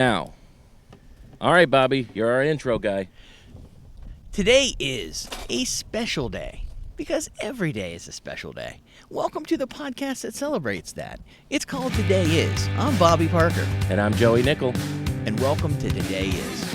Now, all right, Bobby, you're our intro guy. Today is a special day because every day is a special day. Welcome to the podcast that celebrates that. It's called Today Is. I'm Bobby Parker, And I'm Joey Nickel. and welcome to Today Is.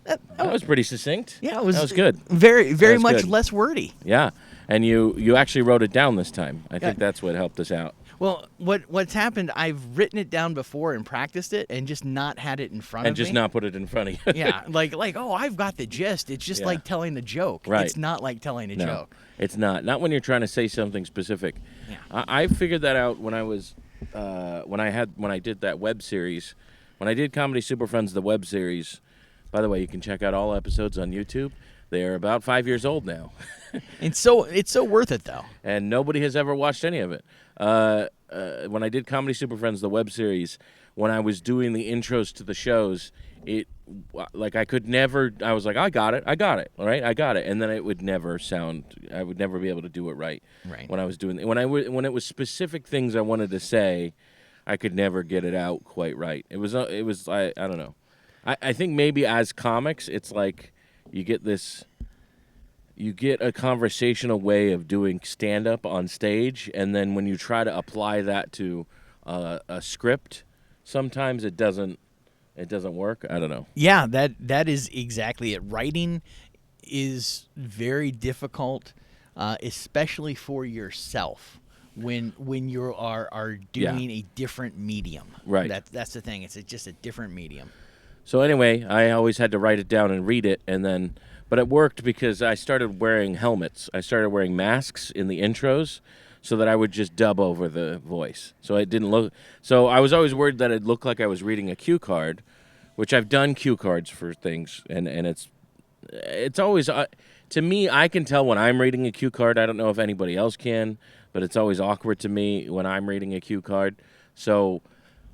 That was pretty succinct. Yeah, it was. That was good. Very That was much good. less wordy. Yeah, and you actually wrote it down this time. I think that's what helped us out. Well, what's happened? I've written it down before and practiced it, and just not had it in front And of just me. not put it in front of you. Yeah, like oh, I've got the gist. It's just Yeah. like telling a joke. Right. It's not like telling a No, joke. it's not. Not when you're trying to say something specific. Yeah. I figured that out when I was when I did that web series. When I did Comedy Super Friends, the web series. By the way, you can check out all episodes on YouTube. They are about 5 years old now. It's so worth it though. And nobody has ever watched any of it. When I did Comedy Super Friends, the web series, when I was doing the intros to the shows, I could never. I was like, I got it, all right, I got it, and then it would never sound. I would never be able to do it right. Right. When I was doing when it was specific things I wanted to say, I could never get it out quite right. It was I don't know. I think maybe as comics, it's like you get a conversational way of doing stand-up on stage, and then when you try to apply that to a script, sometimes it doesn't work. I don't know. Yeah, that is exactly it. Writing is very difficult, especially for yourself when you are doing a different medium. Right. That's the thing. It's just a different medium. So anyway, I always had to write it down and read it, but it worked because I started wearing helmets. I started wearing masks in the intros so that I would just dub over the voice. So it didn't look. So I was always worried that it looked like I was reading a cue card, which I've done cue cards for things, and it's always to me. I can tell when I'm reading a cue card. I don't know if anybody else can, but it's always awkward to me when I'm reading a cue card. So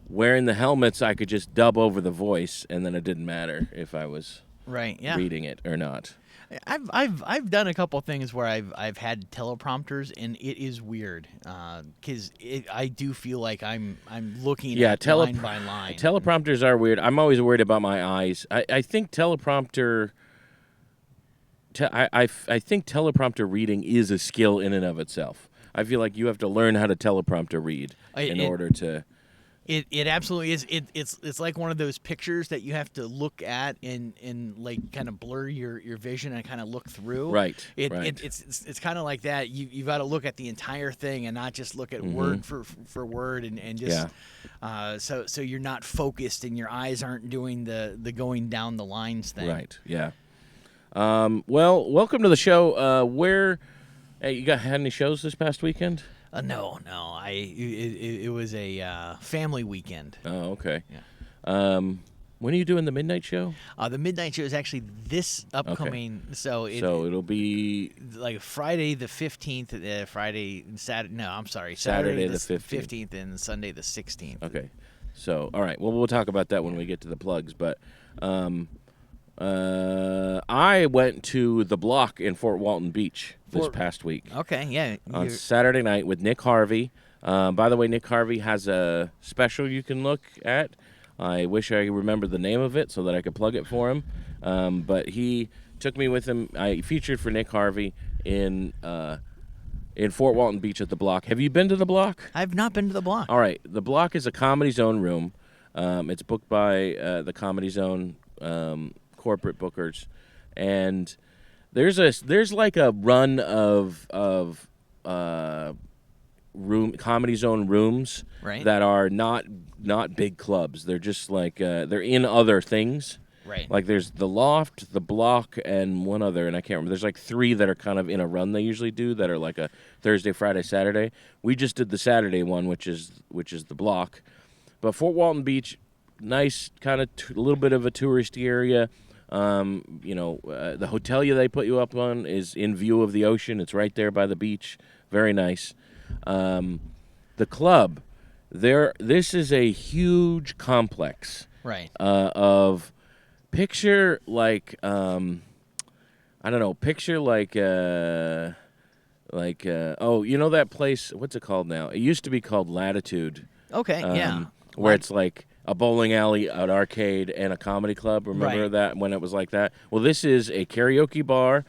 wearing the helmets, I could just dub over the voice, and then it didn't matter if I was Right. Yeah. reading it or not. I've done a couple things where I've had teleprompters, and it is weird because I do feel like I'm looking at line by line. Teleprompters are weird. I'm always worried about my eyes. I think teleprompter. I think teleprompter reading is a skill in and of itself. I feel like you have to learn how to teleprompter read in order to. It absolutely is. It's like one of those pictures that you have to look at and like kind of blur your vision and kind of look through. Right. It's kind of like that. You've got to look at the entire thing and not just look at word for word and just so you're not focused and your eyes aren't doing the going down the lines thing. Right. Yeah. Well, welcome to the show. Hey, you had any shows this past weekend? No. It was a family weekend. Oh, okay. Yeah. When are you doing the midnight show? The midnight show is actually this upcoming. Okay. So it'll be like Friday the 15th, Friday and Saturday. No, I'm sorry, Saturday the 15th and Sunday the 16th. Okay. So all right. Well, we'll talk about that when we get to the plugs. But I went to the Block in Fort Walton Beach this past week. Okay, yeah. On Saturday night with Nick Harvey. By the way, Nick Harvey has a special you can look at. I wish I remembered the name of it so that I could plug it for him. But he took me with him. I featured for Nick Harvey in Fort Walton Beach at the Block. Have you been to the Block? I've not been to the Block. All right. The Block is a Comedy Zone room. It's booked by the Comedy Zone corporate bookers, and there's like a run of Comedy Zone rooms that are not big clubs. They're just like they're in other things. Right. Like there's the Loft, the Block, and one other, and I can't remember. There's like three that are kind of in a run they usually do that are like a Thursday, Friday, Saturday. We just did the Saturday one, which is the Block. But Fort Walton Beach, nice kind of a little bit of a touristy area. The hotel they put you up on is in view of the ocean. It's right there by the beach. Very nice. The club, this is a huge complex. Right. Of picture like I don't know, picture like Like, you know that place? What's it called now? It used to be called Latitude. Okay, yeah. Where it's like a bowling alley, an arcade, and a comedy club. Remember Right. that when it was like that? Well, this is a karaoke bar,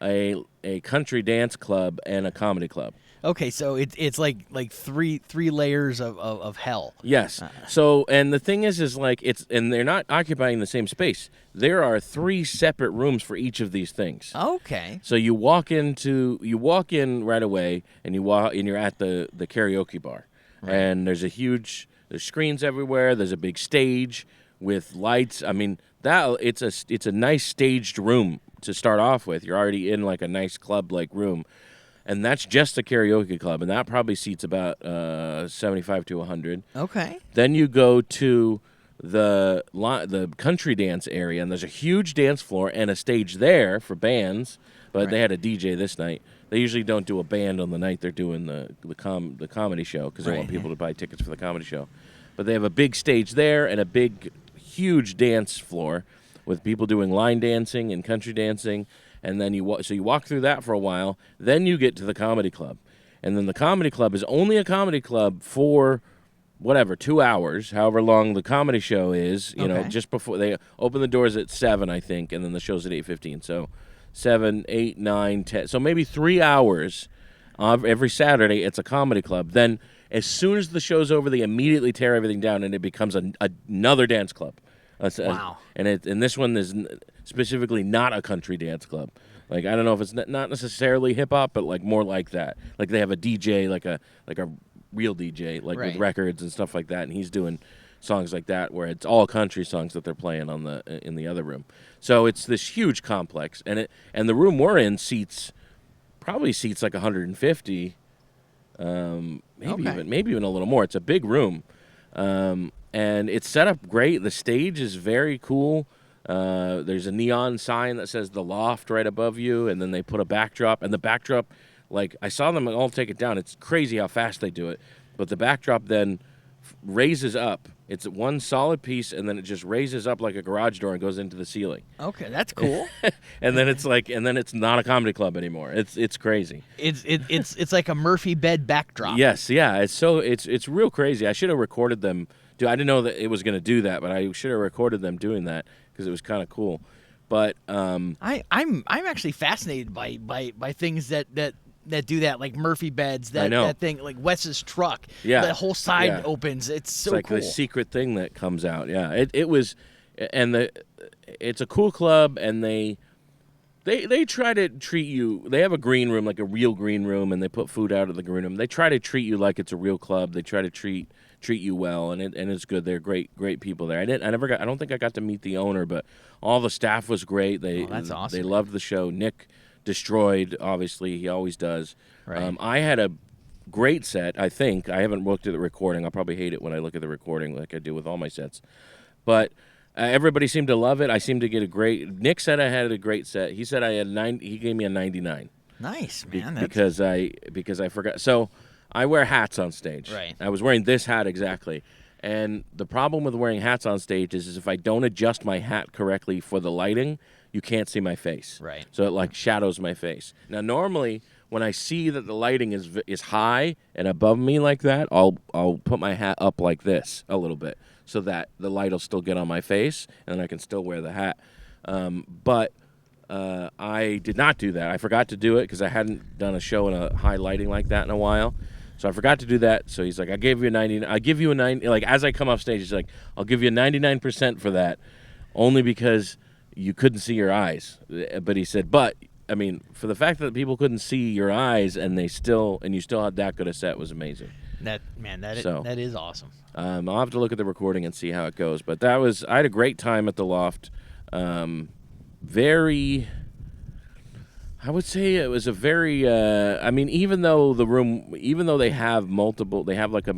a country dance club, and a comedy club. Okay, so it's like three layers of hell. Yes. So, and the thing is like and they're not occupying the same space. There are 3 separate rooms for each of these things. Okay. So you walk in right away, and you're at the karaoke bar, and there's screens everywhere. There's a big stage with lights. I mean, it's a nice staged room to start off with. You're already in like a nice club like room. And that's just the karaoke club, and that probably seats about 75 to 100. Okay. Then you go to the country dance area, and there's a huge dance floor and a stage there for bands. But they had a DJ this night. They usually don't do a band on the night they're doing the comedy show because they want people to buy tickets for the comedy show. But they have a big stage there and a big, huge dance floor with people doing line dancing and country dancing. And then you walk through that for a while. Then you get to the comedy club, and then the comedy club is only a comedy club for whatever 2 hours, however long the comedy show is. You know, just before they open the doors at 7, I think, and then the show's at 8:15. So 7, 8, 9, 10. So maybe 3 hours every Saturday. It's a comedy club. Then as soon as the show's over, they immediately tear everything down, and it becomes another dance club. Wow. And this one is specifically not a country dance club. Like, I don't know if it's not necessarily hip hop, but like more like that. Like they have a DJ, like a real DJ, like with records and stuff like that, and he's doing songs like that where it's all country songs that they're playing in the other room. So it's this huge complex, and the room we're in probably seats like 150, maybe even a little more. It's a big room. And it's set up great. The stage is very cool. There's a neon sign that says The Loft right above you, and then they put a backdrop. And the backdrop, like, I saw them all take it down. It's crazy how fast they do it. But the backdrop then raises up. It's one solid piece, and then it just raises up like a garage door and goes into the ceiling. Okay, that's cool. and then it's not a comedy club anymore. It's crazy. It's like a Murphy bed backdrop. Yes, yeah. It's real crazy. I should have recorded them. I didn't know that it was going to do that, but I should have recorded them doing that because it was kind of cool. But I'm actually fascinated by things that do that, like Murphy beds. That thing, like Wes's truck. Yeah, the whole side opens. It's so like cool. The secret thing that comes out. Yeah, it was, and it's a cool club, and they try to treat you. They have a green room, like a real green room, and they put food out of the green room. They try to treat you like it's a real club. They try to treat you well, and it's good. They're great people there. I don't think I got to meet the owner, but all the staff was great. That's awesome. They loved the show. Nick destroyed, obviously, he always does. Right. I had a great set. I think I haven't looked at the recording. I'll probably hate it when I look at the recording, like I do with all my sets. But everybody seemed to love it. I seemed to get a great. Nick said I had a great set. He said I had 9. He gave me a 99. Nice, man. Because I forgot. So I wear hats on stage. Right. I was wearing this hat exactly. And the problem with wearing hats on stage is if I don't adjust my hat correctly for the lighting, you can't see my face. Right. So it like shadows my face. Now normally when I see that the lighting is high and above me like that, I'll put my hat up like this a little bit so that the light will still get on my face and I can still wear the hat. But I did not do that. I forgot to do it because I hadn't done a show in a high lighting like that in a while. So I forgot to do that. So he's like, I gave you a 90. I give you a 90. Like as I come off stage, he's like, I'll give you a 99% for that, only because you couldn't see your eyes. But he said, I mean, for the fact that people couldn't see your eyes and you still had that good a set was amazing. That is awesome. I'll have to look at the recording and see how it goes. But I had a great time at the Loft. I would say it was a very. I mean, even though they have like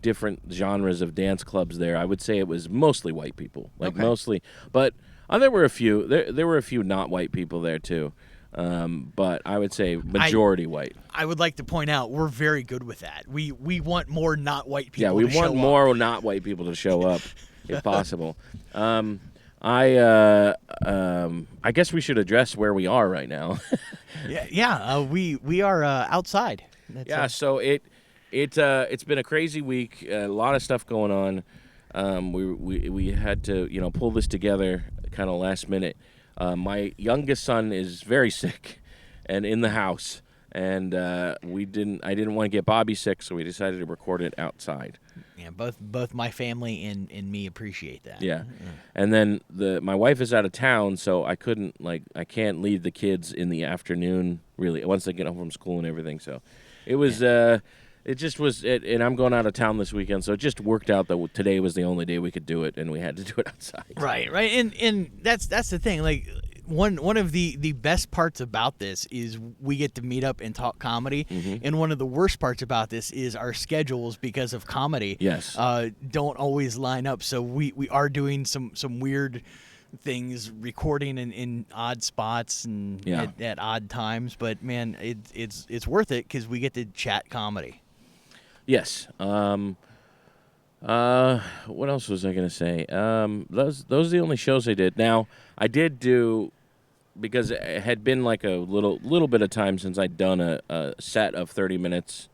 different genres of dance clubs there, I would say it was mostly white people, mostly. But there were a few. There were a few not white people there too. But I would say majority white. I would like to point out we're very good with that. We want more not white people. Yeah, we want more not white people to show up, if possible. I guess we should address where we are right now. We are outside. That's, Yeah, so it's been a crazy week. A lot of stuff going on. We had to pull this together kind of last minute. My youngest son is very sick, and in the house, and I didn't want to get Bobby sick, so we decided to record it outside. Yeah, both my family and me appreciate that. Yeah, and then my wife is out of town, so I can't leave the kids in the afternoon really once they get home from school and everything. So it was it just was and I'm going out of town this weekend, so it just worked out that today was the only day we could do it, and we had to do it outside. Right, and that's the thing. Like one of the best parts about this is we get to meet up and talk comedy, and one of the worst parts about this is our schedules because of comedy. Yes, don't always line up. So we are doing some weird things, recording in odd spots and at odd times. But man, it's worth it because we get to chat comedy. Yes. What else was I gonna say? Those are the only shows I did. Now I did do, because it had been like a little bit of time since I'd done a set of 30 minutes.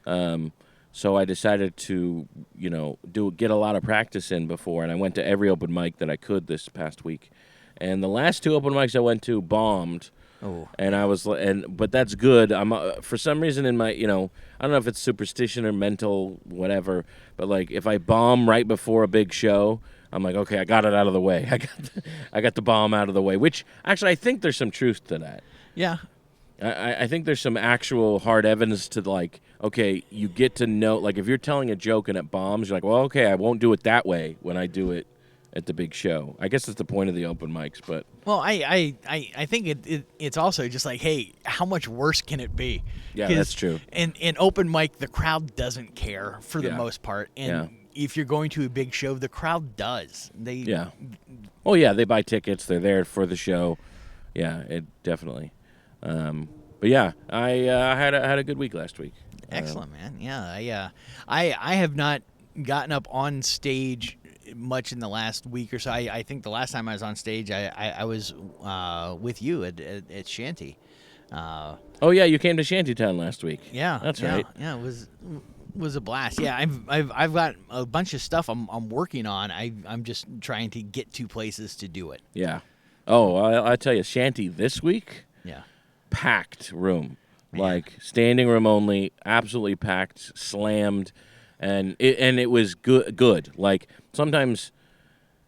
So I decided to get a lot of practice in before, and I went to every open mic that I could this past week. And the last two open mics I went to bombed. Oh. And but that's good. I'm for some reason in my I don't know if it's superstition or mental whatever, but like if I bomb right before a big show, I'm like, okay, I got it out of the way. I got the bomb out of the way. Which actually I think there's some truth to that. Yeah. I think there's some actual hard evidence to like, okay, you get to know, like if you're telling a joke and it bombs, you're like, well, okay, I won't do it that way when I do it at the big show. I guess that's the point of the open mics, but well, I think it's also just like, hey, how much worse can it be? Yeah, that's true. In open mic, the crowd doesn't care for the most part, and if you're going to a big show, the crowd does. They they buy tickets. They're there for the show. Yeah, it definitely. But yeah, I had a good week last week. Excellent, man. Yeah, I have not gotten up on stage much in the last week or so. I think the last time I was on stage, I was with you at Shanty. Oh yeah, you came to Shantytown last week. Yeah, that's right. Yeah, it was a blast. Yeah, I've got a bunch of stuff I'm working on. I'm just trying to get to places to do it. Yeah. Oh, I tell you, Shanty this week. Yeah. Packed room, like standing room only, absolutely packed, slammed. And it was good. Like sometimes,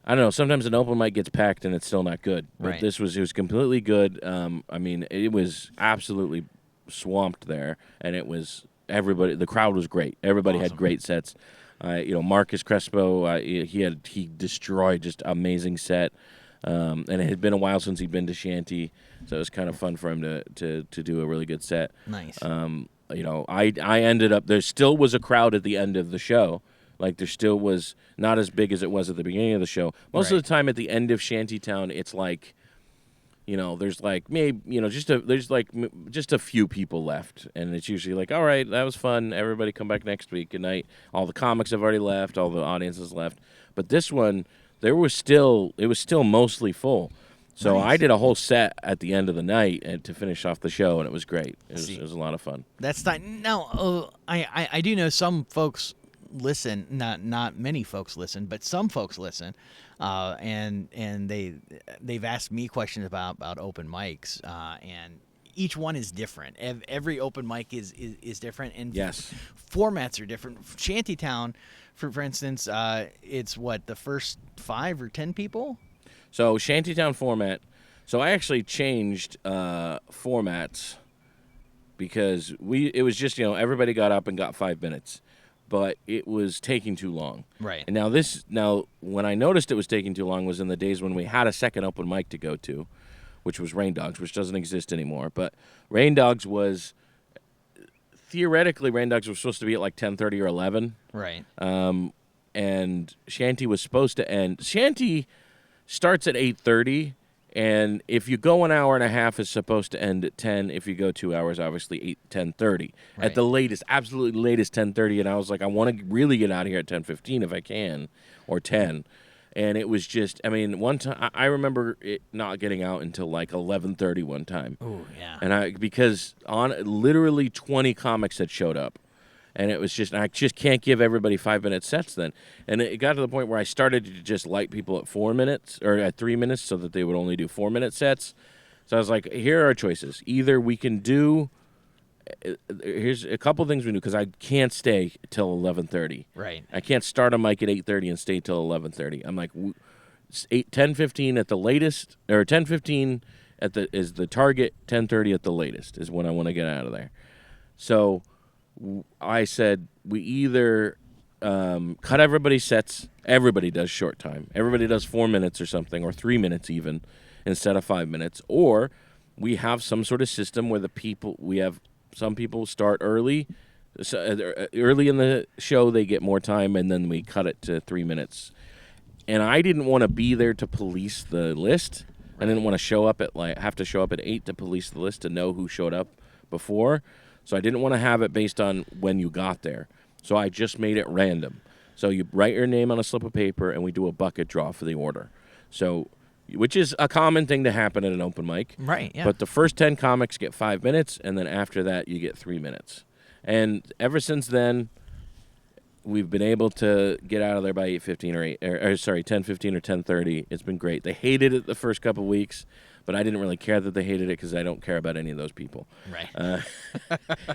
I don't know. Sometimes an open mic gets packed and it's still not good. But it was completely good. I mean, it was absolutely swamped there, and it was everybody. The crowd was great. Everybody had great sets. Marcus Crespo, he destroyed, just amazing set. And it had been a while since he'd been to Shanty, so it was kind of fun for him to do a really good set. Nice. I ended up, there still was a crowd at the end of the show. Like there still was, not as big as it was at the beginning of the show. Most of the time at the end of Shantytown, it's like, there's like maybe, just a few people left, and it's usually like, all right, that was fun. Everybody come back next week. Good night. All the comics have already left. All the audiences left. But this one, it was still mostly full. So nice. I did a whole set at the end of the night and to finish off the show, and it was great. It was a lot of fun. That's not now. I do know some folks listen. Not many folks listen, but some folks listen, and they've asked me questions about open mics, and each one is different. Every open mic is different, and formats are different. Shantytown, for instance, it's what, the first 5 or 10 people. So Shantytown format. So I actually changed formats because it was just everybody got up and got 5 minutes, but it was taking too long. Right. And now when I noticed it was taking too long was in the days when we had a second open mic to go to, which was Rain Dogs, which doesn't exist anymore. But Rain Dogs was theoretically supposed to be at like 10:30 or 11. Right. And Shanty was supposed to end. Shanty starts at 8:30, and if you go an hour and a half, it's supposed to end at 10. If you go 2 hours, obviously 10:30. Right. At the latest, absolutely latest, 10:30. And I was like, I want to really get out of here at 10:15 if I can, or 10. And it was just, I mean, one time I remember it not getting out until like 11:30 one time. Oh yeah. And because on literally 20 comics had showed up. And it was just, I just can't give everybody 5-minute sets then. And it got to the point where I started to just light people at 4 minutes or at 3 minutes so that they would only do 4-minute sets. So I was like, here are our choices. Either we can do, here's a couple things we do because I can't stay till 11:30. Right. I can't start a mic at 8:30 and stay till 11:30. I'm like 10:15 at the latest, or 10:15 is the target. 10:30 at the latest is when I want to get out of there. So I said we either cut everybody's sets. Everybody does short time. Everybody does 4 minutes or something, or 3 minutes even, instead of 5 minutes. Or we have some sort of system where we have some people start early. So, early in the show, they get more time, and then we cut it to 3 minutes. And I didn't want to be there to police the list. I didn't want to have to show up at 8 to police the list to know who showed up before. So I didn't want to have it based on when you got there. So I just made it random. So you write your name on a slip of paper, and we do a bucket draw for the order. So, which is a common thing to happen at an open mic. Right, yeah. But the first 10 comics get 5 minutes, and then after that you get 3 minutes. And ever since then, we've been able to get out of there by 8:15 or 10:15 or 10:30. It's been great. They hated it the first couple weeks, but I didn't really care that they hated it because I don't care about any of those people. Right.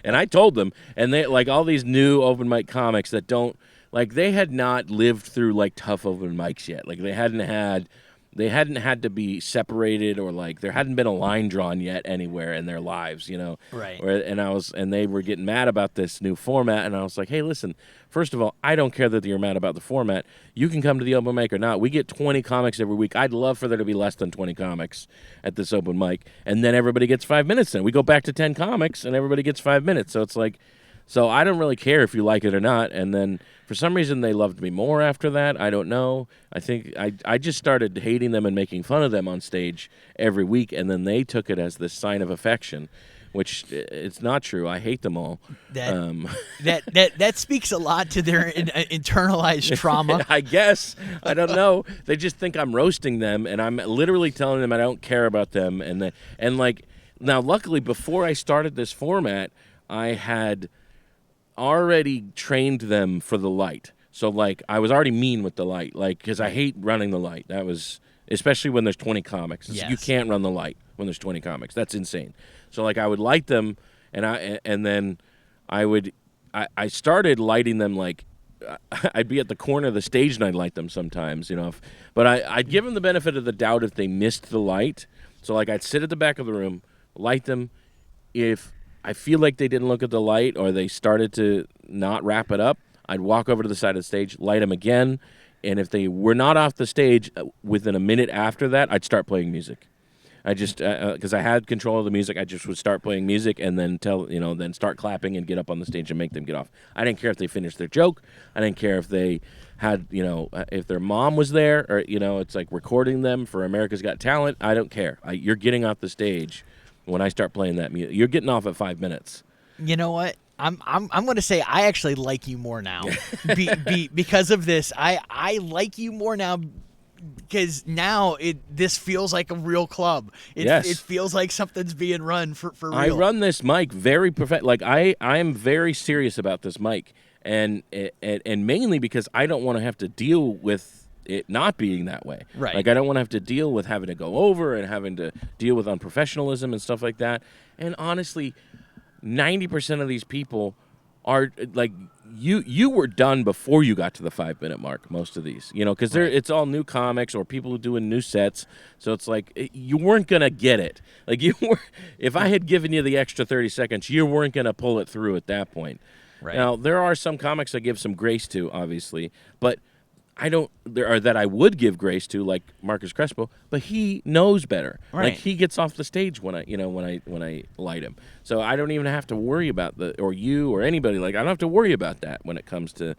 And I told them, and they like all these new open mic comics that don't like they had not lived through like tough open mics yet. Like they hadn't had to be separated, or like there hadn't been a line drawn yet anywhere in their lives, you know. Right. And they were getting mad about this new format, and I was like, hey, listen, first of all, I don't care that you're mad about the format. You can come to the open mic or not. We get 20 comics every week. I'd love for there to be less than 20 comics at this open mic, and then everybody gets 5 minutes. Then we go back to 10 comics, and everybody gets 5 minutes. So it's like, so I don't really care if you like it or not. And then for some reason they loved me more after that. I don't know. I think I just started hating them and making fun of them on stage every week, and then they took it as this sign of affection, which it's not true. I hate them all. That speaks a lot to their internalized trauma. I guess. I don't know. They just think I'm roasting them, and I'm literally telling them I don't care about them. And like now, luckily, before I started this format, I had already trained them for the light. So like I was already mean with the light, like because I hate running the light. That was especially when there's 20 comics. Yes. You can't run the light when there's 20 comics. That's insane. So like I would light them, and then I started lighting them like I'd be at the corner of the stage and I'd light them sometimes, you know. But I'd give them the benefit of the doubt if they missed the light. So like I'd sit at the back of the room, light them. If I feel like they didn't look at the light or they started to not wrap it up, I'd walk over to the side of the stage, light them again, and if they were not off the stage within a minute after that, I'd start playing music. I just because I had control of the music, I just would start playing music and then then start clapping and get up on the stage and make them get off. I didn't care if they finished their joke. I didn't care if they had if their mom was there, or it's like recording them for America's Got Talent. I don't care. You're getting off the stage when I start playing that music. You're getting off at 5 minutes. You know what? I'm going to say I actually like you more now because of this. I like you more now because now this feels like a real club. Yes. It feels like something's being run for real. I run this mic very like I am very serious about this mic, and mainly because I don't want to have to deal with it not being that way. Right. Like I don't want to have to deal with having to go over and having to deal with unprofessionalism and stuff like that. And honestly, 90% of these people are like you were done before you got to the 5 minute mark. Most of these, because it's all new comics or people doing new sets. So it's like you weren't gonna get it. Like if I had given you the extra 30 seconds, you weren't gonna pull it through at that point. Right. Now there are some comics I give some grace to, obviously, but that I would give grace to, like Marcus Crespo, but he knows better. Right. Like he gets off the stage when I light him. So I don't even have to worry about you or anybody. Like I don't have to worry about that when it comes to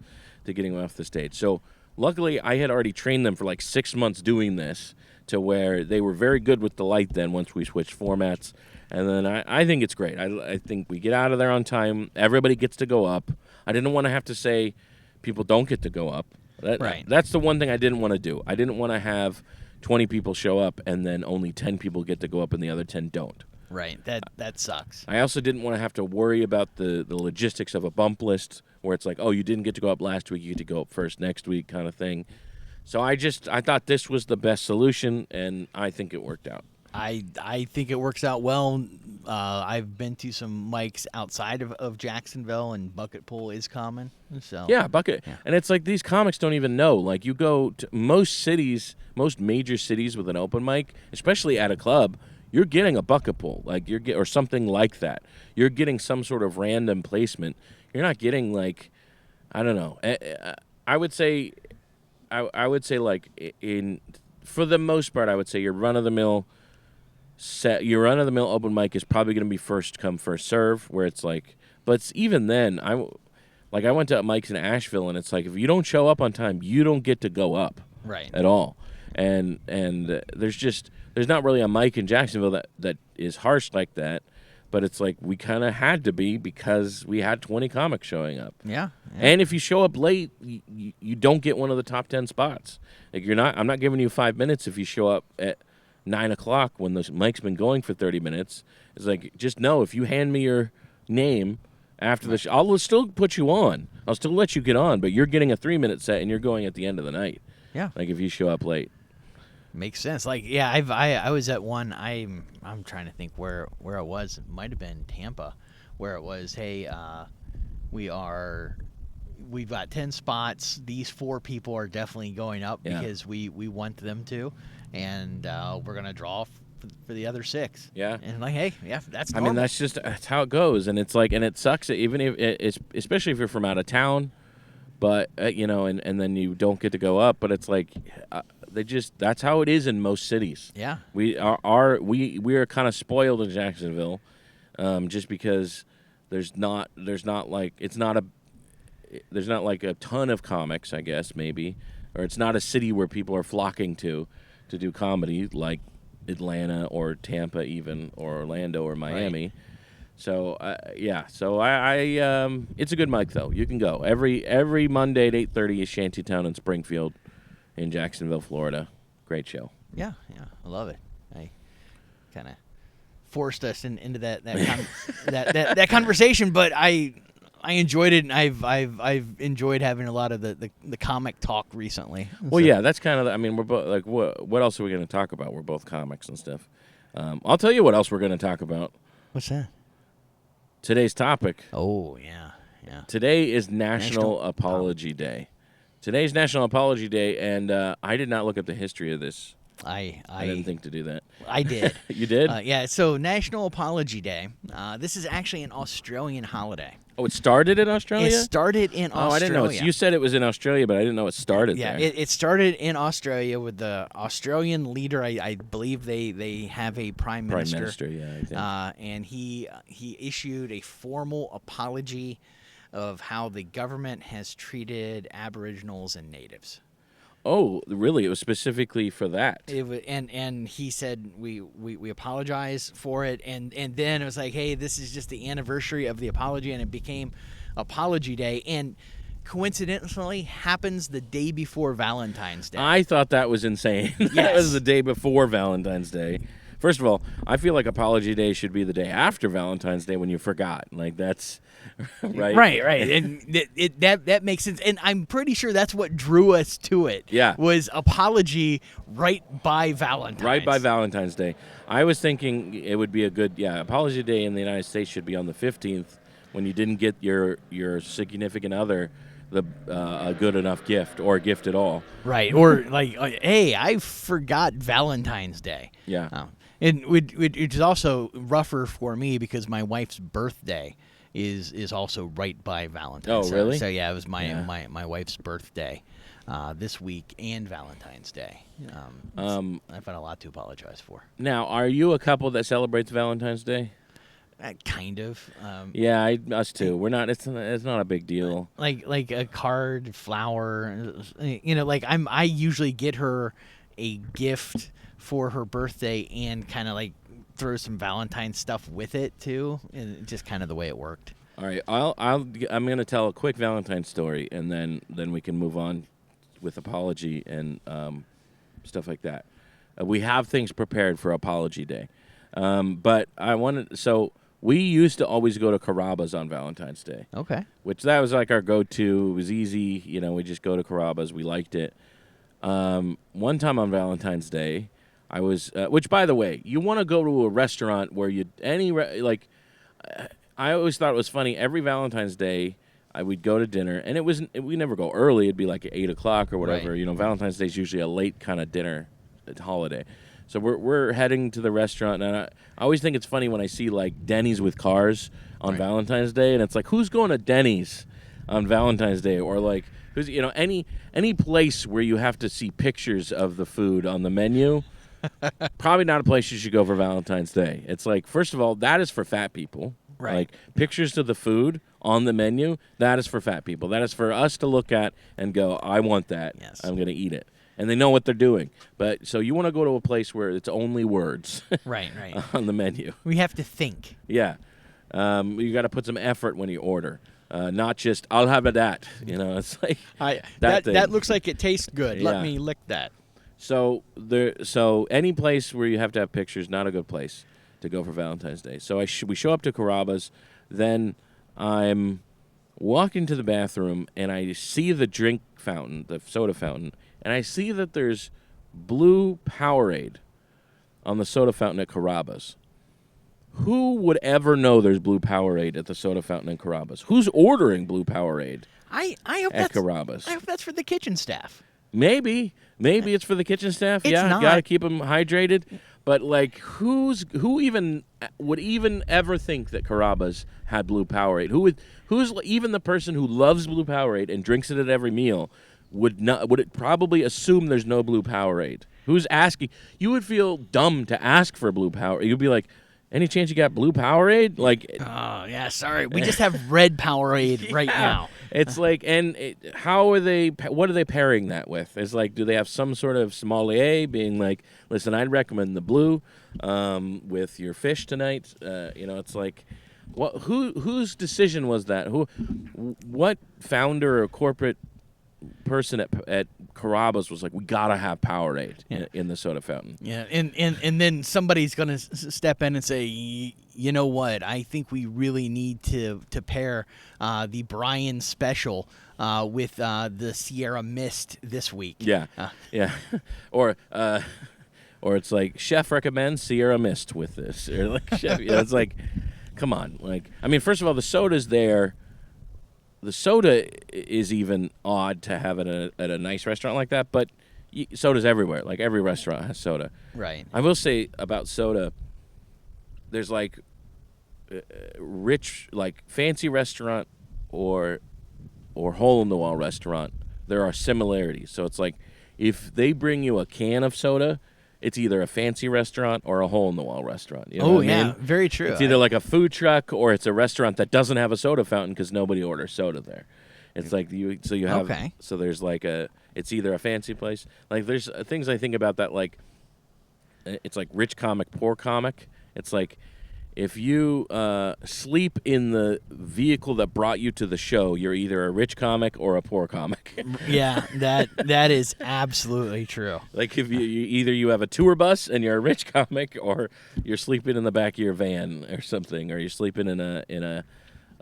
getting off the stage. So luckily I had already trained them for like 6 months doing this to where they were very good with the light then once we switched formats. And then I think it's great. I think we get out of there on time. Everybody gets to go up. I didn't want to have to say people don't get to go up. Right. That's the one thing I didn't want to do. I didn't want to have 20 people show up and then only 10 people get to go up and the other 10 don't. Right. That sucks. I also didn't want to have to worry about the logistics of a bump list where it's like, oh, you didn't get to go up last week, you get to go up first next week kind of thing. So I thought this was the best solution, and I think it worked out. I think it works out well. I've been to some mics outside of Jacksonville, and bucket pool is common. So Yeah, bucket. Yeah. And it's like these comics don't even know. Like you go to most cities, most major cities with an open mic, especially at a club, you're getting a bucket pool, like or something like that. You're getting some sort of random placement. You're not getting like, I don't know. I would say like for the most part, I would say your run of the mill open mic is probably going to be first come first serve, where it's like, but even then, I went to mics in Asheville, and it's like if you don't show up on time, you don't get to go up at all, and there's not really a mic in Jacksonville that is harsh like that, but it's like we kind of had to be because we had 20 comics showing up. Yeah. And if you show up late, you don't get one of the top 10 spots. Like I'm not giving you 5 minutes if you show up at 9 o'clock when the mic's been going for 30 minutes. It's like, just know if you hand me your name after the show, I'll still put you on. I'll still let you get on, but you're getting a 3-minute set and you're going at the end of the night. Yeah. Like if you show up late. Makes sense. Like, yeah, I was at one. I'm trying to think where I was. It might have been Tampa, where it was, hey, we've got 10 spots. These 4 people are definitely going up because we want them to, and we're gonna draw for the other 6. Yeah. And like, hey, yeah, that's normal. I mean, that's how it goes, and it's like, and it sucks that even if it's especially if you're from out of town, but and then you don't get to go up, but it's like. That's how it is in most cities. Yeah, we are kind of spoiled in Jacksonville, just because there's not like a ton of comics, I guess maybe, or it's not a city where people are flocking to do comedy like Atlanta or Tampa even, or Orlando or Miami. Right. So it's a good mic though. You can go every Monday at 8:30 is Shantytown in Springfield. In Jacksonville, Florida. Great show. Yeah, I love it. I kind of forced us into that that conversation, but I enjoyed it, and I've enjoyed having a lot of the comic talk recently. Well, yeah, that's kind of. I mean, we're both like, what else are we going to talk about? We're both comics and stuff. I'll tell you what else we're going to talk about. What's that? Today's topic. Oh yeah. Today is National Apology Day. Today's National Apology Day, and I did not look up the history of this. I didn't think to do that. I did. You did? Yeah, so National Apology Day. This is actually an Australian holiday. Oh, it started in Australia? It started in Australia. Oh, I didn't know. You said it was in Australia, but I didn't know it started there. Yeah, it started in Australia with the Australian leader. I believe they have a prime minister. Prime minister, yeah, I think. And he issued a formal apology of how the government has treated Aboriginals and Natives. Oh, really? It was specifically for that. And he said we apologize for it, and then it was like, hey, this is just the anniversary of the apology, and it became Apology Day, and coincidentally happens the day before Valentine's Day. I thought that was insane. Yes. That was the day before Valentine's Day. First of all, I feel like Apology Day should be the day after Valentine's Day when you forgot. Like, that's right. Right. And that makes sense. And I'm pretty sure that's what drew us to it. Yeah. Was apology right by Valentine's. Right by Valentine's Day. I was thinking it would be a good, Apology Day in the United States should be on the 15th when you didn't get your significant other a good enough gift or a gift at all. Right. Or like, hey, I forgot Valentine's Day. Yeah. And which is also rougher for me because my wife's birthday is also right by Valentine's. Oh, really? So yeah, it was my wife's birthday this week and Valentine's Day. I've got a lot to apologize for. Now, are you a couple that celebrates Valentine's Day? Kind of. Yeah, us too. We're not. It's not a big deal. Like a card, flower. Like I usually get her a gift for her birthday and kind of like throw some Valentine's stuff with it too, and just kind of the way it worked. All right, I'm gonna tell a quick Valentine's story, and then we can move on with apology and stuff like that. We have things prepared for Apology Day, but I wanted so. We used to always go to Carrabba's on Valentine's Day. Okay. Which that was like our go-to. It was easy. We just go to Carrabba's. We liked it. One time on Valentine's Day, I was, which by the way, you want to go to a restaurant where I always thought it was funny. Every Valentine's Day, I would go to dinner, and we never go early. It'd be like at 8 o'clock or whatever. Right. Valentine's Day is usually a late kind of dinner holiday. So we're heading to the restaurant, and I always think it's funny when I see like Denny's with cars on Valentine's Day, and it's like, who's going to Denny's on Valentine's Day, or like who's any place where you have to see pictures of the food on the menu. Probably not a place you should go for Valentine's Day. It's like, first of all, that is for fat people. Right. Like pictures of the food on the menu, that is for fat people. That is for us to look at and go, I want that. Yes. I'm going to eat it. And they know what they're doing. But so you want to go to a place where it's only words Right. on the menu. We have to think. Yeah. You got to put some effort when you order. Not just, I'll have a that. It's like That looks like it tastes good. Yeah. Let me lick that. So any place where you have to have pictures, not a good place to go for Valentine's Day. So we show up to Carrabba's, then I'm walking to the bathroom, and I see the drink fountain, the soda fountain, and I see that there's blue Powerade on the soda fountain at Carrabba's. Who would ever know there's blue Powerade at the soda fountain in Carrabba's? Who's ordering blue Powerade I hope at that's Carrabba's? I hope that's for the kitchen staff. Maybe it's for the kitchen staff. It's not. Gotta keep them hydrated. But like, who would even ever think that Carrabba's had blue Powerade? Who's even the person who loves blue Powerade and drinks it at every meal would it probably assume there's no blue Powerade? Who's asking? You would feel dumb to ask for blue Powerade. You'd be like, any chance you got blue Powerade? Like, Oh yeah, sorry. We just have red Powerade right now. it's like, what are they pairing that with? It's like, do they have some sort of sommelier being like, listen, I'd recommend the blue with your fish tonight. It's like, whose decision was that? What founder or corporate person at Carrabba's was like, we gotta have Powerade in the soda fountain? Yeah, and then somebody's gonna step in and say, you know what? I think we really need to pair the Brian special with the Sierra Mist this week. Yeah, yeah, or it's like, chef recommends Sierra Mist with this, or like chef. It's like, come on, like, I mean, first of all, the soda's there. The soda is even odd to have at a nice restaurant like that, but soda's everywhere. Like, every restaurant has soda. Right. I will say about soda, there's like rich, like fancy restaurant or hole-in-the-wall restaurant, there are similarities. So it's like, if they bring you a can of soda, it's either a fancy restaurant or a hole-in-the-wall restaurant. You know what I mean? Very true. It's either like a food truck or it's a restaurant that doesn't have a soda fountain because nobody orders soda there. It's like so there's like it's either a fancy place. Like, there's things I think about that, like, it's like rich comic, poor comic. It's like, if you sleep in the vehicle that brought you to the show, you're either a rich comic or a poor comic. Yeah, that is absolutely true. Like, if you have a tour bus and you're a rich comic, or you're sleeping in the back of your van or something, or you're sleeping in a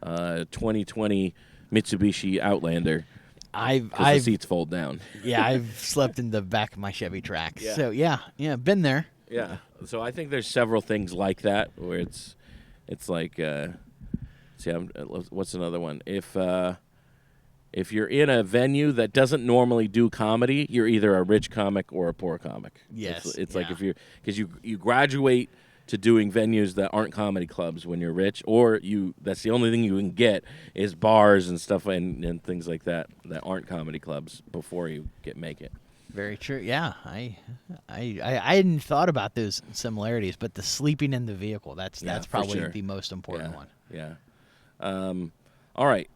2020 Mitsubishi Outlander. The seats fold down. Yeah, I've slept in the back of my Chevy Trax. Yeah. So yeah, been there. Yeah. So I think there's several things like that where it's like, what's another one? If you're in a venue that doesn't normally do comedy, you're either a rich comic or a poor comic. Yes. It's like, because you graduate to doing venues that aren't comedy clubs when you're rich, or that's the only thing you can get is bars and stuff and things like that aren't comedy clubs before you make it. Very true. Yeah, I hadn't thought about those similarities, but the sleeping in the vehicle, that's probably sure. the most important one. Yeah. All right.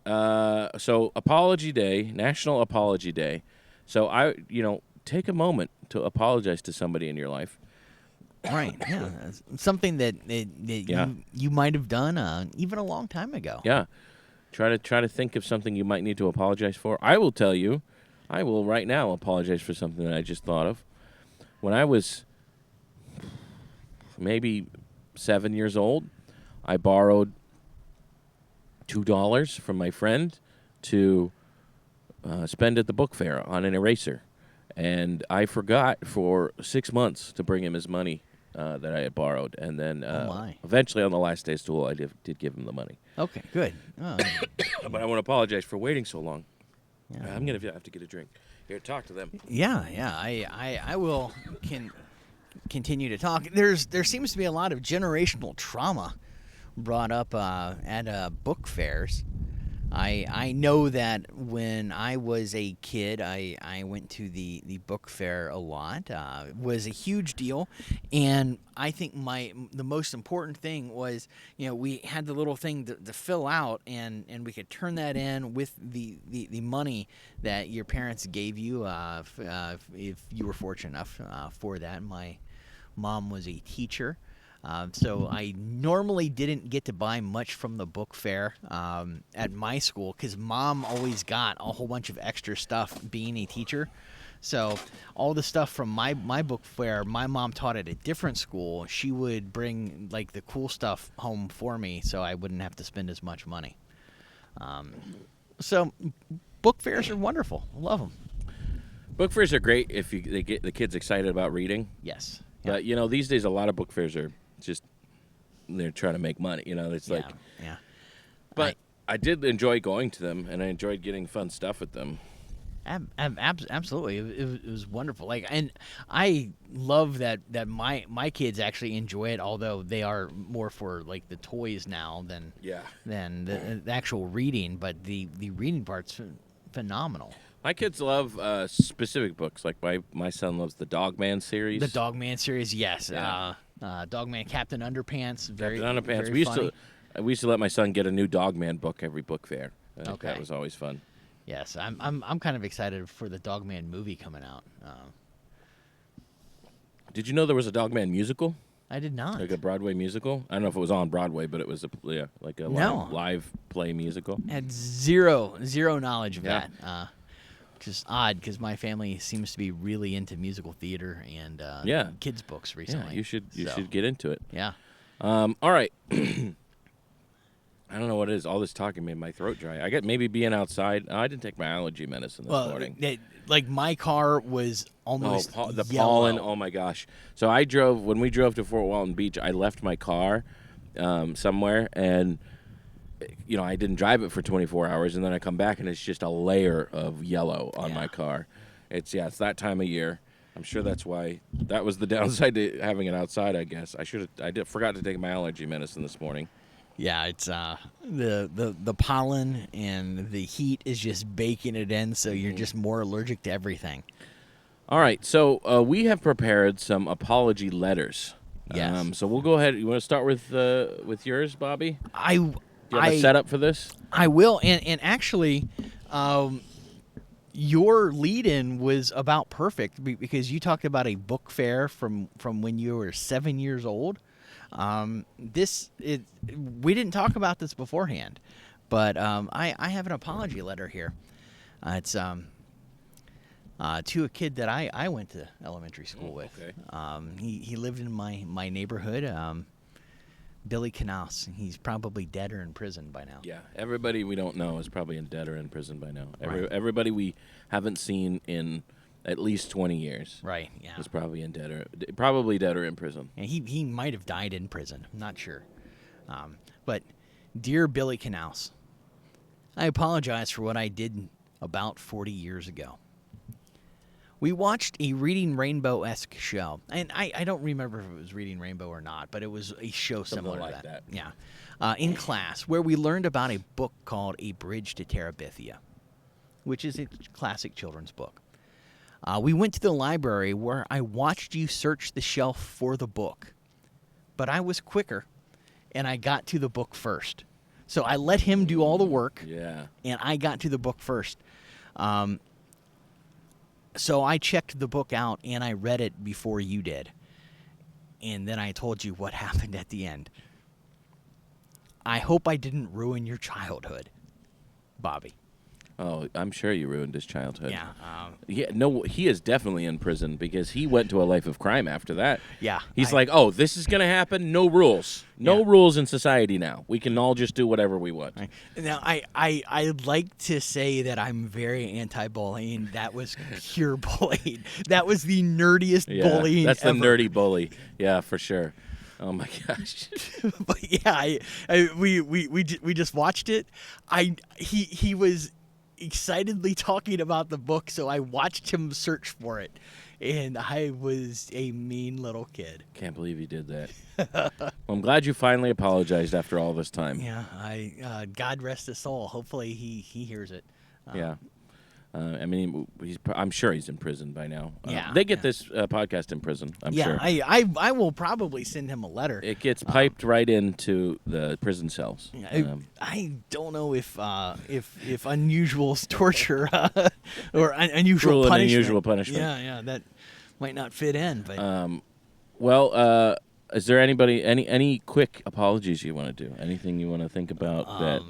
So Apology Day, National Apology Day. So take a moment to apologize to somebody in your life. Right. Yeah. Something that you might have done even a long time ago. Yeah. Try to think of something you might need to apologize for. I will tell you, I will right now apologize for something that I just thought of. When I was maybe 7 years old, I borrowed $2 from my friend to spend at the book fair on an eraser. And I forgot for 6 months to bring him his money that I had borrowed. And then eventually on the last day of school, I did give him the money. Okay, good. But I want to apologize for waiting so long. Yeah. I'm going to have to get a drink. Here, talk to them. Yeah. I will continue to talk. There seems to be a lot of generational trauma brought up at book fairs. I know that when I was a kid, I went to the book fair a lot. It was a huge deal, and I think the most important thing was, we had the little thing to fill out, and we could turn that in with the money that your parents gave you if you were fortunate enough for that. My mom was a teacher. So I normally didn't get to buy much from the book fair at my school because Mom always got a whole bunch of extra stuff being a teacher. So all the stuff from my book fair, my mom taught at a different school. She would bring like the cool stuff home for me so I wouldn't have to spend as much money. So book fairs are wonderful. I love them. Book fairs are great if they get the kids excited about reading. Yes. But, these days a lot of book fairs are just they're trying to make money. It's like, yeah. But I did enjoy going to them, and I enjoyed getting fun stuff at them. Absolutely, it was wonderful. And I love that my kids actually enjoy it, although they are more for like the toys now than the actual reading. But the reading part's phenomenal. My kids love specific books. Like my son loves the Dogman series. The Dogman series, yes. Yeah. Dogman, Captain Underpants, very Captain Underpants. Very funny. We used to let my son get a new Dogman book every book fair. Okay. That was always fun. Yes, I'm kind of excited for the Dogman movie coming out. Did you know there was a Dogman musical? I did not. Like a Broadway musical? I don't know if it was on Broadway, but it was live play musical. I had zero knowledge of that. Just odd because my family seems to be really into musical theater and kids books recently. Yeah, you should get into it. Yeah. All right. I don't know what it is. All this talking made my throat dry. I get maybe being outside. I didn't take my allergy medicine this morning. Like my car was almost the yellow. pollen. Oh my gosh! So when we drove to Fort Walton Beach, I left my car somewhere, and I didn't drive it for 24 hours, and then I come back and it's just a layer of yellow on my car. It's that time of year. I'm sure that's why. That was the downside to having it outside, I guess. I forgot to take my allergy medicine this morning. Yeah, it's the pollen and the heat is just baking it in, so you're just more allergic to everything. All right, so we have prepared some apology letters. Yes. So we'll go ahead. You want to start with yours, Bobby? Do you have a setup for this? I will, and actually, your lead-in was about perfect because you talked about a book fair from when you were 7 years old. We didn't talk about this beforehand, but I have an apology letter here. It's to a kid that I went to elementary school with. Okay. He lived in my neighborhood. Billy Knaus. He's probably dead or in prison by now. Yeah, everybody we don't know is probably dead or in prison by now. Right. Everybody we haven't seen in at least 20 years. Right, yeah. Is probably dead or in prison. And he might have died in prison. I'm not sure. But dear Billy Knaus, I apologize for what I did about 40 years ago. We watched a Reading Rainbow-esque show. And I don't remember if it was Reading Rainbow or not, but it was a show similar to that. Yeah. In class, where we learned about a book called A Bridge to Terabithia, which is a classic children's book. We went to the library where I watched you search the shelf for the book. But I was quicker, and I got to the book first. So I let him do all the work, and I got to the book first. So I checked the book out, and I read it before you did. And then I told you what happened at the end. I hope I didn't ruin your childhood, Bobby. Oh, I'm sure you ruined his childhood. Yeah. Yeah, no, he is definitely in prison because he went to a life of crime after that. Yeah. He's like, oh, this is going to happen? No rules. No Yeah. rules in society now. We can all just do whatever we want. Right. Now, I'd like to say that I'm very anti-bullying. That was pure bullying. That was the nerdiest bullying that's the ever. nerdy bully. Yeah, for sure. Oh, my gosh. But yeah, we just watched it. He was excitedly talking about the book, so I watched him search for it, and I was a mean little kid. Can't believe you did that. Well, I'm glad you finally apologized after all this time. Yeah, God rest his soul. Hopefully he hears it. Yeah. I mean, I'm sure he's in prison by now. Yeah, they get this podcast in prison, I'm yeah, sure. I will probably send him a letter. It gets piped right into the prison cells. I don't know if unusual torture or unusual Cruel and punishment. unusual punishment. Yeah, that might not fit in. But Well, is there any quick apologies you want to do? Anything you want to think about that?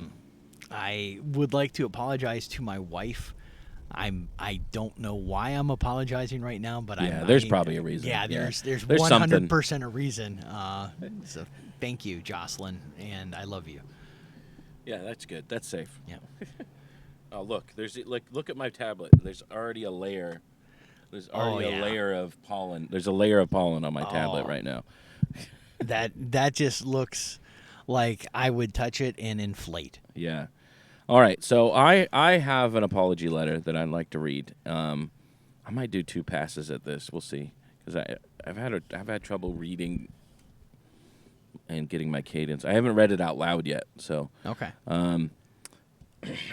I would like to apologize to my wife. I don't know why I'm apologizing right now, but there's probably a reason. Yeah, there's There's 100% a reason. So thank you, Jocelyn, and I love you. Yeah, that's good. That's safe. Yeah. Oh, look, look at my tablet. There's already a layer. There's Oh, already yeah. a layer of pollen. There's a layer of pollen on my tablet right now. That just looks like I would touch it and inflate. Yeah. All right, so I have an apology letter that I'd like to read. I might do 2 passes at this. We'll see, because I've had trouble reading and getting my cadence. I haven't read it out loud yet, so Okay. and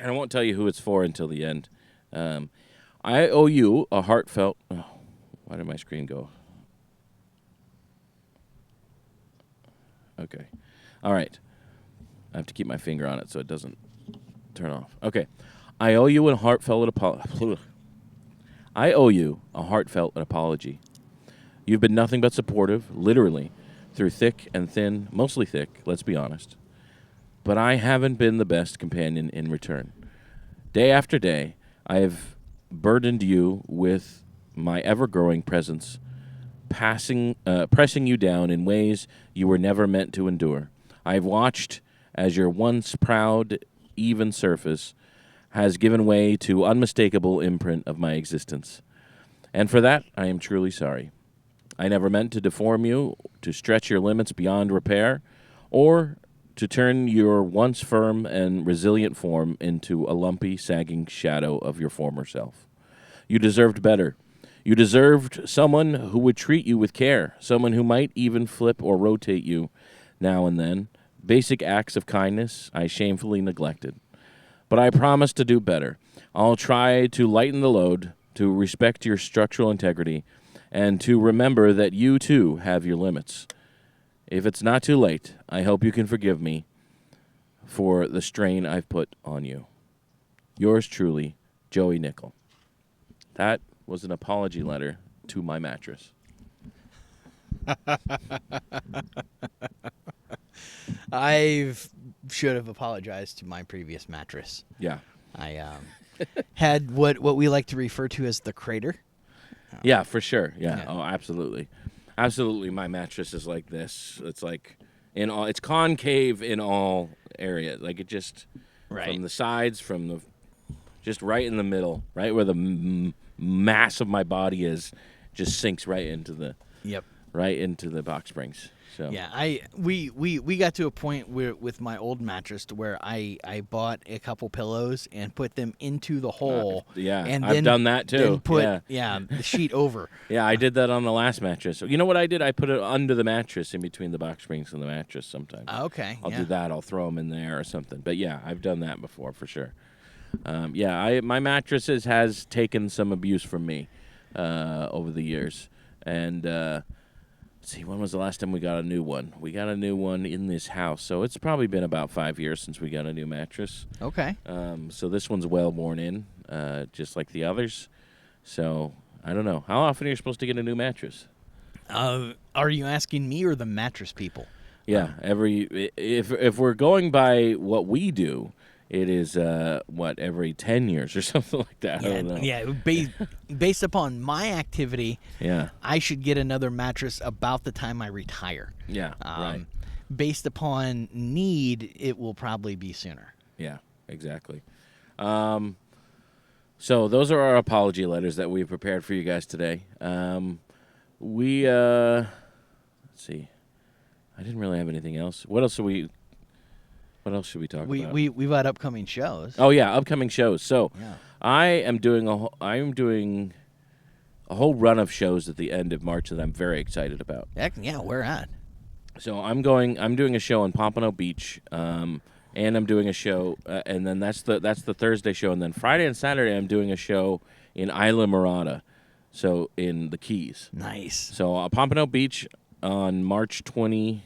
I won't tell you who it's for until the end. I owe you a heartfelt. Oh, why did my screen go? Okay, all right. I have to keep my finger on it so it doesn't turn off. Okay. I owe you a heartfelt apology. You've been nothing but supportive, literally, through thick and thin, mostly thick, let's be honest. But I haven't been the best companion in return. Day after day, I have burdened you with my ever-growing presence, pressing you down in ways you were never meant to endure. I've watched as your once proud, even surface has given way to unmistakable imprint of my existence. And for that, I am truly sorry. I never meant to deform you, to stretch your limits beyond repair, or to turn your once firm and resilient form into a lumpy, sagging shadow of your former self. You deserved better. You deserved someone who would treat you with care, someone who might even flip or rotate you now and then. Basic acts of kindness I shamefully neglected. But I promise to do better. I'll try to lighten the load, to respect your structural integrity, and to remember that you, too, have your limits. If it's not too late, I hope you can forgive me for the strain I've put on you. Yours truly, Joey Nickel. That was an apology letter to my mattress. I should have apologized to my previous mattress. Yeah. I had what we like to refer to as the crater. Yeah, for sure. Yeah. Yeah. Oh, absolutely. Absolutely. My mattress is like this. It's like it's concave in all areas. Like it just from the sides, just right in the middle, right where the mass of my body is, just sinks right into the box springs. So Yeah, we got to a point where with my old mattress to where I bought a couple pillows and put them into the hole. And I've done that too. Then put the sheet over. Yeah, I did that on the last mattress. You know what I did? I put it under the mattress, in between the box springs and the mattress. Sometimes. Okay. I'll do that. I'll throw them in there or something. But yeah, I've done that before for sure. My mattresses has taken some abuse from me over the years, and. Let's see, when was the last time we got a new one? We got a new one in this house, so it's probably been about 5 years since we got a new mattress. Okay. So this one's well worn in, just like the others. So I don't know. How often are you supposed to get a new mattress? Are you asking me or the mattress people? Yeah, if we're going by what we do, it is every 10 years or something like that. I don't know. Yeah. Based upon my activity, Yeah. I should get another mattress about the time I retire. Yeah. Right. Based upon need, it will probably be sooner. Yeah. Exactly. So those are our apology letters that we prepared for you guys today. Let's see. I didn't really have anything else. What else should we talk about? We've got upcoming shows. Oh yeah, upcoming shows. So Yeah. I am doing a whole run of shows at the end of March that I'm very excited about. Heck, yeah, where at? So I'm doing a show in Pompano Beach, and I'm doing a show, and then that's the Thursday show, and then Friday and Saturday I'm doing a show in Isla Mirada, so in the Keys. Nice. So Pompano Beach on March 26th.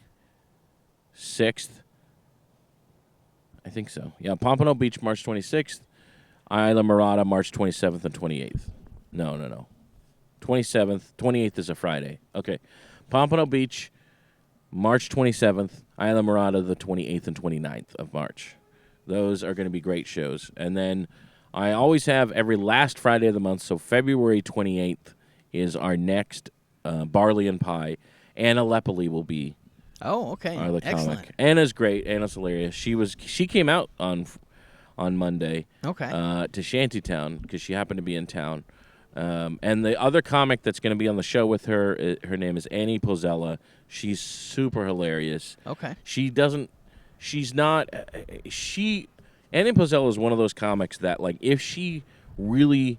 I think so. Yeah, Pompano Beach March 26th, Isla Mirada March 27th and 28th. No. 27th, 28th is a Friday. Okay. Pompano Beach March 27th, Isla Mirada the 28th and 29th of March. Those are going to be great shows. And then I always have every last Friday of the month, so February 28th is our next Barley and Pie. Anna Lepoli will be okay. the Excellent. comic. Anna's great. Anna's hilarious. She came out on Monday Okay. to Shantytown because she happened to be in town. And the other comic that's going to be on the show with her, her name is Annie Pozzella. She's super hilarious. Okay. Annie Pozzella is one of those comics that, like, if she really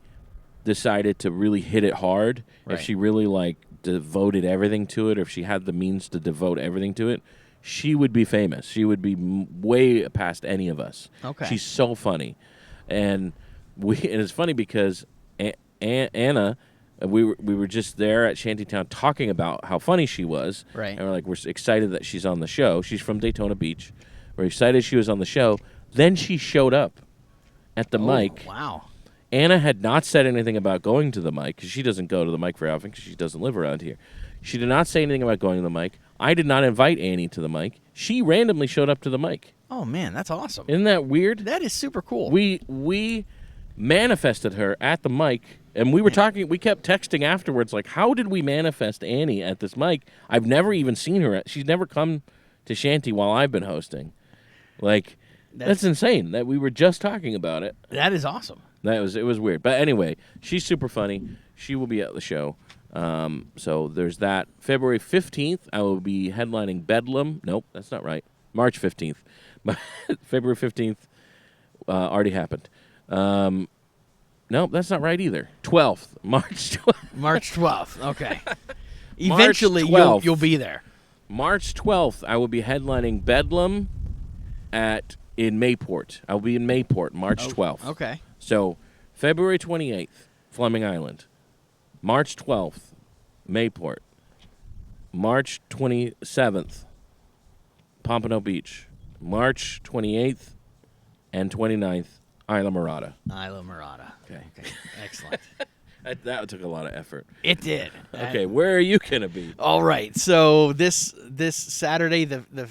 decided to really hit it hard, Right. if she really, like, devoted everything to it, or if she had the means to devote everything to it, she would be famous. She would be way past any of us. Okay. She's so funny. And it's funny because Anna, we were just there at Shantytown talking about how funny she was. Right. And we're excited that she's on the show. She's from Daytona Beach. We're excited she was on the show. Then she showed up at the mic. Wow. Anna had not said anything about going to the mic because she doesn't go to the mic very often because she doesn't live around here. She did not say anything about going to the mic. I did not invite Annie to the mic. She randomly showed up to the mic. Oh man, that's awesome. Isn't that weird? That is super cool. We manifested her at the mic, and we were talking. We kept texting afterwards, like, how did we manifest Annie at this mic? I've never even seen her. She's never come to Shanty while I've been hosting. Like, that's insane. That we were just talking about it. That is awesome. It was weird. But anyway, she's super funny. She will be at the show. So there's that. February 15th, I will be headlining Bedlam. Nope, that's not right. March 15th. February 15th already happened. Nope, that's not right either. 12th. March 12th. March 12th. Okay. Eventually, 12th. you'll be there. March 12th, I will be headlining Bedlam in Mayport. I will be in Mayport, March 12th. Okay. So, February 28th, Fleming Island. March 12th, Mayport. March 27th, Pompano Beach. March 28th and 29th, Isla Mirada. Isla Mirada. Okay. Excellent. That took a lot of effort. It did. Okay, where are you going to be? All right. So this Saturday, the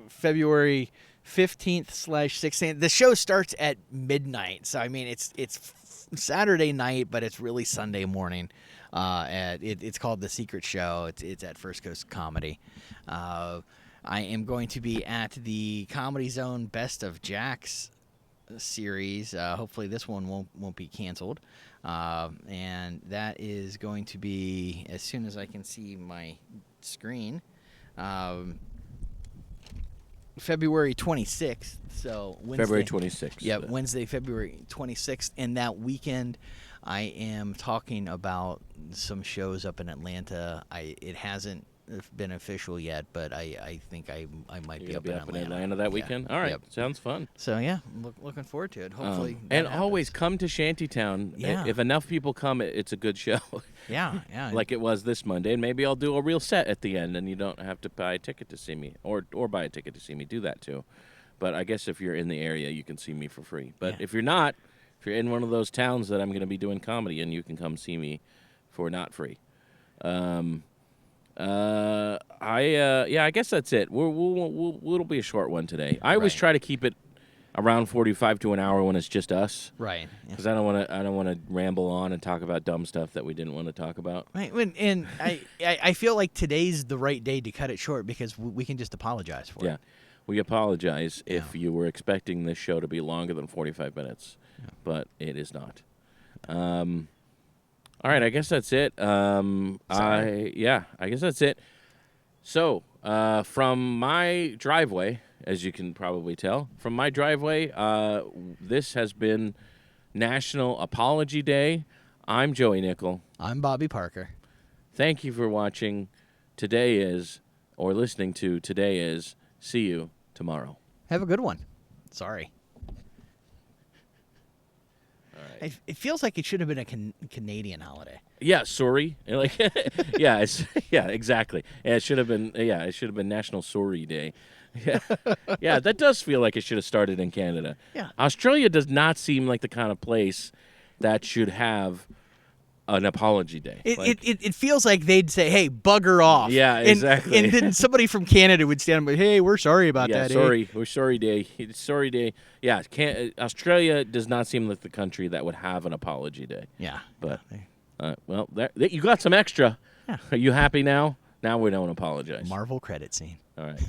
February 15th/16th, the show starts at midnight. So I mean, it's Saturday night, but it's really Sunday morning. It's called The Secret Show. It's at First Coast Comedy. I am going to be at the Comedy Zone Best of Jack's series. Hopefully this one won't be canceled. And that is going to be, as soon as I can see my screen, February 26th. So Wednesday. February 26th. Yeah, Wednesday, February 26th. And that weekend, I am talking about some shows up in Atlanta. It hasn't been official yet, but I think I might be up in Atlanta that weekend. All right, sounds fun. So yeah, looking forward to it. Hopefully, and happens. always come to Shantytown. Yeah. If enough people come, it's a good show. Yeah. Like it was this Monday, and maybe I'll do a real set at the end, and you don't have to buy a ticket to see me, or buy a ticket to see me. Do that too. But I guess if you're in the area, you can see me for free. But if you're not, if you're in one of those towns that I'm going to be doing comedy in, you can come see me for not free. I guess that's it. It'll be a short one today. I always try to keep it around 45 to an hour when it's just us. Right. Because I don't want to ramble on and talk about dumb stuff that we didn't want to talk about. Right. And I feel like today's the right day to cut it short because we can just apologize for Yeah. it. We apologize if you were expecting this show to be longer than 45 minutes, but it is not. All right, I guess that's it. I guess that's it. So, from my driveway, as you can probably tell, from my driveway, this has been National Apology Day. I'm Joey Nickel. I'm Bobby Parker. Thank you for watching. Today is, or listening to Today Is. See you tomorrow. Have a good one. Sorry. All right. It feels like it should have been a Canadian holiday. Yeah, sorry. Like, yeah, exactly. Yeah, it should have been. Yeah, it should have been National Sorry Day. Yeah, yeah, that does feel like it should have started in Canada. Yeah. Australia does not seem like the kind of place that should have an apology day. It feels like they'd say, "Hey, bugger off." Yeah, exactly. And then somebody from Canada would stand up, "Hey, we're sorry about that." Sorry, we're sorry day. Sorry day. Yeah, Australia does not seem like the country that would have an apology day. Yeah. But well, you got some extra. Yeah. Are you happy now? Now we don't apologize. Marvel credit scene. All right.